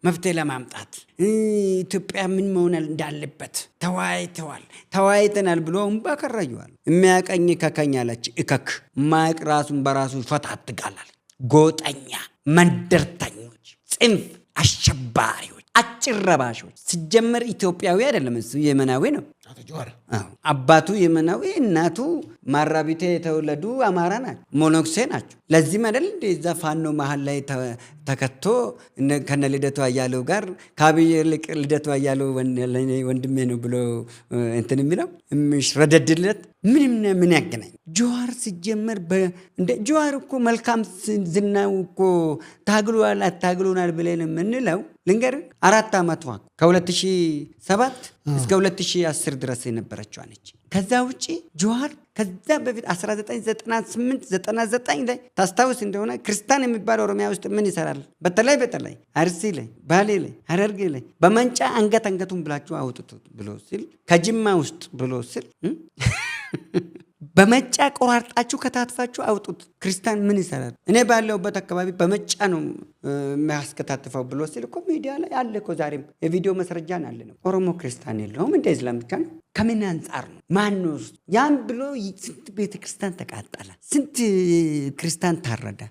መፍትሄ ለማምጣት ኢትዮጵያ ምን መሆን እንዳለበት ተወያይተናል ብሎ ባከራዩዋል። የሚያቀኝ ከከኛለች እከክ ማይቅ ራሱን በራሱ ይፈታትጋላል። ጎጠኛ መንደርተኞች፣ ጽንፍ አሸባሪዎች፣ አጭረባሾች። ሲጀመር ኢትዮጵያዊ አይደለም እሱ የመናዊ ነው። አባቱ የመናዊ እናቱ ማራቢቴ የተወለዱ አማራ ናቸው፣ ሞኖክሴ ናቸው። ለዚህ መደል እንደዛ ፋኖ መሃል ላይ ተከቶ ከነ ልደቱ አያሌው ጋር ከአብይ ይልቅ ልደቱ አያሌው ወንድሜ ነው ብሎ እንትን የሚለው ረደድለት ምን ያገናኝ? ጀዋር ሲጀመር እንደ ጀዋር እኮ መልካም ዝናው እኮ ታግሎናል ብለን የምንለው ልንገር 4 ዓመቷ ከ2007 እስከ 2010 ድረስ የነበረችው ነች። ከዛ ውጪ ጀዋር ከዛ በፊት 1998 99 ላይ ታስታውስ እንደሆነ ክርስቲያን የሚባል ኦሮሚያ ውስጥ ምን ይሰራል? በተለይ አርሲ ላይ፣ ባሌ ላይ፣ ሐረርጌ ላይ በመንጫ አንገቱን ብላችሁ አውጡት ብሎ ሲል ከጅማ ውስጥ ብሎ ሲል በመጫ ቆራርጣችሁ ከታትፋችሁ አውጡት። ክርስቲያን ምን ይሰራል? እኔ ባለሁበት አካባቢ በመጫ ነው የሚያስከታትፈው ብሎ ሲል እኮ ሚዲያ ላይ አለ እኮ ዛሬም የቪዲዮ መስረጃን አለ ነው። ኦሮሞ ክርስቲያን የለውም እንደ እስላም ብቻ ነው። ከምን አንጻር ነው? ማን ነው ያን ብሎ ስንት ቤተክርስቲያን ተቃጠለ፣ ስንት ክርስቲያን ታረደ።